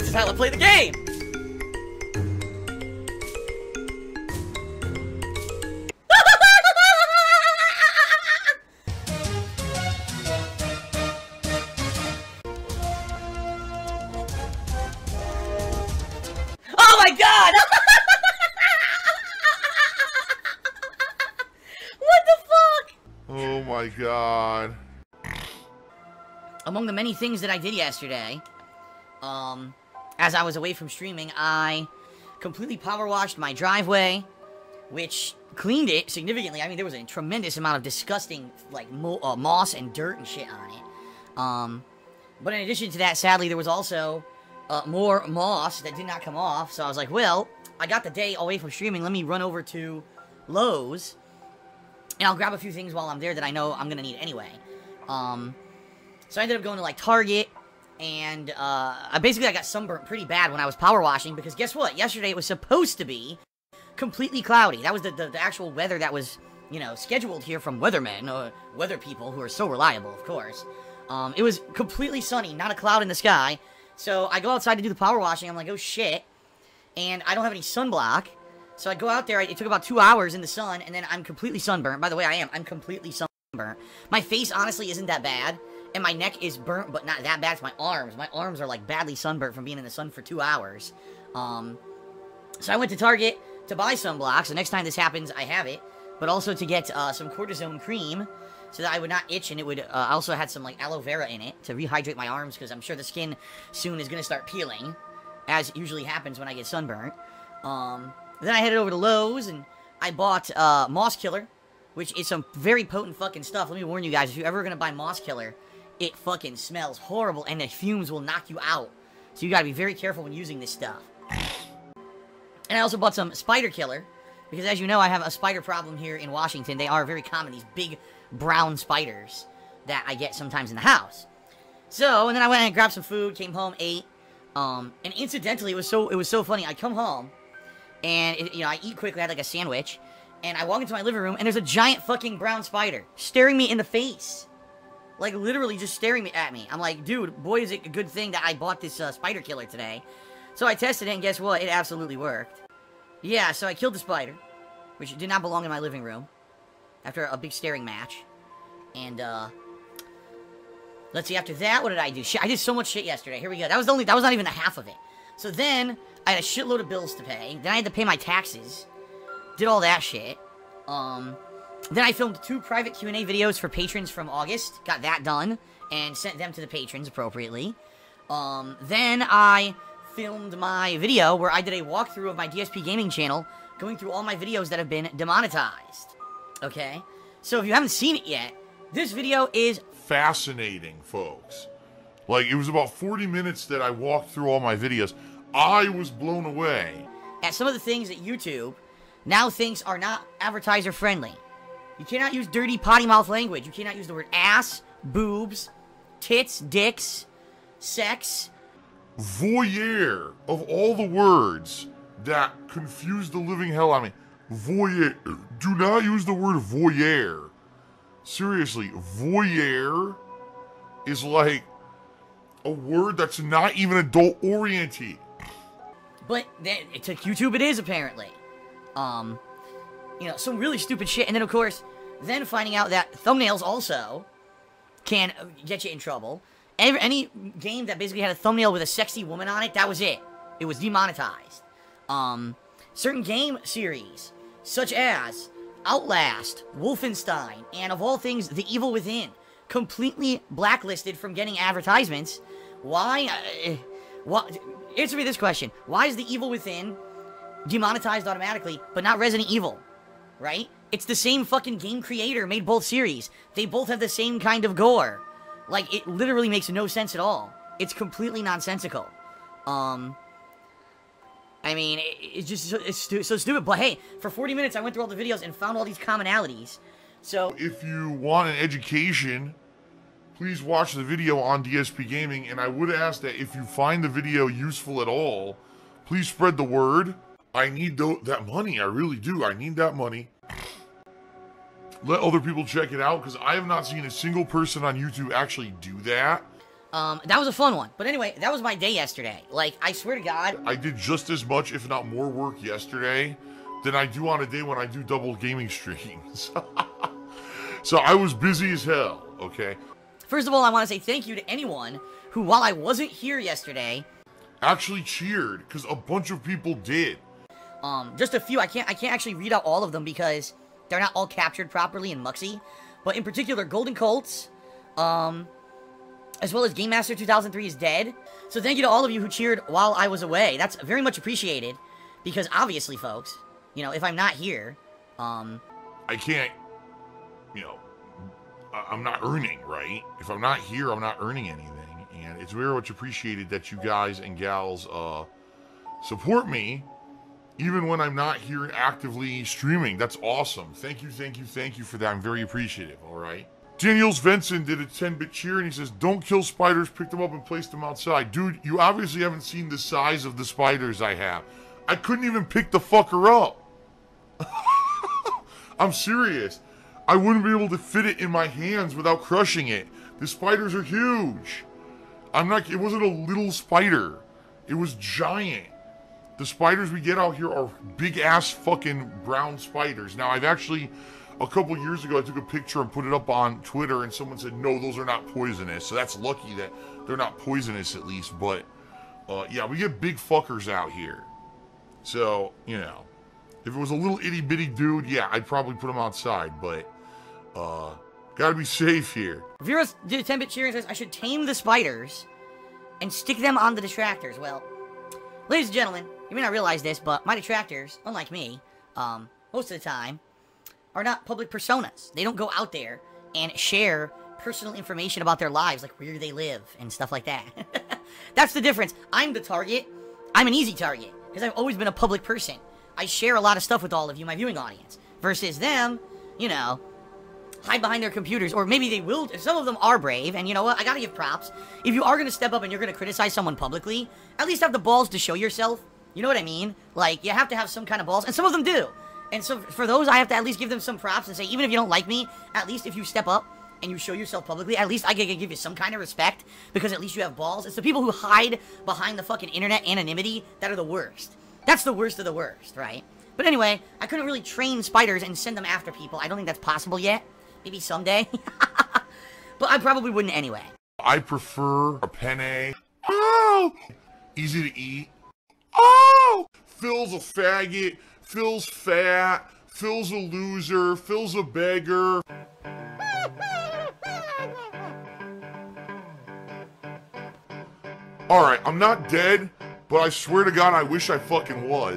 This is how I play the game! Oh my god! What the fuck? Oh my god. Among the many things that I did yesterday, as I was away from streaming, I completely power washed my driveway, which cleaned it significantly. I mean, there was a tremendous amount of disgusting, like, moss and dirt and shit on it. But in addition to that, sadly, there was also more moss that did not come off. So I was like, well, I got the day away from streaming. Let me run over to Lowe's, and I'll grab a few things while I'm there that I know I'm gonna need anyway. So I ended up going to, like, Target, and I got sunburnt pretty bad when I was power washing, because guess what? Yesterday it was supposed to be completely cloudy. That was the actual weather that was, you know, scheduled here from weathermen, or weather people who are so reliable, of course. It was completely sunny, not a cloud in the sky. So I go outside to do the power washing. I'm like, oh shit. And I don't have any sunblock. So I go out there. It took about 2 hours in the sun, and then I'm completely sunburnt. By the way, I'm completely sunburnt. My face, honestly, isn't that bad. And my neck is burnt, but not that bad. It's my arms. My arms are, like, badly sunburnt from being in the sun for 2 hours. So I went to Target to buy sunblock. So next time this happens, I have it. But also to get some cortisone cream, so that I would not itch, and it would, I also had some, like, aloe vera in it to rehydrate my arms, because I'm sure the skin soon is going to start peeling, as usually happens when I get sunburnt. Then I headed over to Lowe's, and I bought, Moss Killer, which is some very potent fucking stuff. Let me warn you guys, if you're ever going to buy Moss Killer, it fucking smells horrible, and the fumes will knock you out. So you gotta be very careful when using this stuff. And I also bought some Spider Killer, because as you know, I have a spider problem here in Washington. They are very common, these big brown spiders that I get sometimes in the house. So, and then I went and grabbed some food, came home, ate, and incidentally, it was so funny. I come home, and, you know, I eat quickly, I had like a sandwich, and I walk into my living room, and there's a giant fucking brown spider staring me in the face. Like, literally just staring at me. I'm like, dude, boy, is it a good thing that I bought this Spider Killer today. So I tested it, and guess what? It absolutely worked. Yeah, so I killed the spider, which did not belong in my living room, after a big staring match. And, let's see, after that, what did I do? Shit, I did so much shit yesterday. Here we go. That was not even the half of it. So then, I had a shitload of bills to pay. Then I had to pay my taxes. Did all that shit. Then I filmed 2 private Q&A videos for patrons from August. Got that done. And sent them to the patrons appropriately. Then I filmed my video where I did a walkthrough of my DSP Gaming channel, going through all my videos that have been demonetized. Okay? So if you haven't seen it yet, this video is fascinating, folks. Like, it was about 40 minutes that I walked through all my videos. I was blown away at some of the things that YouTube now thinks are not advertiser friendly. You cannot use dirty potty mouth language. You cannot use the word ass, boobs, tits, dicks, sex. Voyeur, of all the words that confuse the living hell out of me. Voyeur. Do not use the word voyeur. Seriously, voyeur is like a word that's not even adult oriented. But to YouTube it is, apparently. You know, some really stupid shit. And then, of course, then finding out that thumbnails also can get you in trouble. Any game that basically had a thumbnail with a sexy woman on it, that was it. It was demonetized. Certain game series, such as Outlast, Wolfenstein, and of all things, The Evil Within, completely blacklisted from getting advertisements. Why? Answer me this question. Why is The Evil Within demonetized automatically, but not Resident Evil? Right? It's the same fucking game creator made both series. They both have the same kind of gore. Like, it literally makes no sense at all. It's completely nonsensical. I mean, it's just so stupid. But hey, for 40 minutes I went through all the videos and found all these commonalities. So if you want an education, please watch the video on DSP Gaming, and I would ask that if you find the video useful at all, please spread the word. I need that money, I really do. I need that money. Let other people check it out, because I have not seen a single person on YouTube actually do that. That was a fun one. But anyway, that was my day yesterday. Like, I swear to God. I did just as much, if not more work yesterday than I do on a day when I do double gaming streams. So I was busy as hell, okay? First of all, I want to say thank you to anyone who, while I wasn't here yesterday, actually cheered, because a bunch of people did. Just a few. I can't actually read out all of them because they're not all captured properly in Muxy. But in particular, Golden Colts, as well as Game Master 2003 is dead. So thank you to all of you who cheered while I was away. That's very much appreciated. Because obviously, folks, you know, if I'm not here, I can't, you know, I'm not earning, right? If I'm not here, I'm not earning anything. And it's very much appreciated that you guys and gals support me, even when I'm not here and actively streaming. That's awesome. Thank you for that. I'm very appreciative, all right? Daniels Venson did a 10-bit cheer, and he says, don't kill spiders, pick them up and place them outside. Dude, you obviously haven't seen the size of the spiders I have. I couldn't even pick the fucker up. I'm serious. I wouldn't be able to fit it in my hands without crushing it. The spiders are huge. It wasn't a little spider. It was giant. The spiders we get out here are big-ass fucking brown spiders. Now, I've actually, a couple years ago, I took a picture and put it up on Twitter, and someone said, no, those are not poisonous. So that's lucky that they're not poisonous, at least. But, yeah, we get big fuckers out here. So, you know, if it was a little itty-bitty dude, yeah, I'd probably put him outside. But, gotta be safe here. Virus did a 10-bit cheer and says, I should tame the spiders and stick them on the detractors. Well, ladies and gentlemen, you may not realize this, but my detractors, unlike me, most of the time, are not public personas. They don't go out there and share personal information about their lives, like where they live and stuff like that. That's the difference. I'm the target. I'm an easy target, because I've always been a public person. I share a lot of stuff with all of you, my viewing audience, versus them, you know, hide behind their computers, or maybe they will. Some of them are brave, and you know what? I gotta give props. If you are gonna step up and you're gonna criticize someone publicly, at least have the balls to show yourself. You know what I mean? Like, you have to have some kind of balls, and some of them do. And so, for those, I have to at least give them some props and say, even if you don't like me, at least if you step up and you show yourself publicly, at least I can give you some kind of respect, because at least you have balls. It's the people who hide behind the fucking internet anonymity that are the worst. That's the worst of the worst, right? But anyway, I couldn't really train spiders and send them after people. I don't think that's possible yet. Maybe someday. But I probably wouldn't anyway. I prefer a penne. Oh! Easy to eat. Oh! Phil's a faggot. Phil's fat. Phil's a loser. Phil's a beggar. Alright, I'm not dead, but I swear to God I wish I fucking was.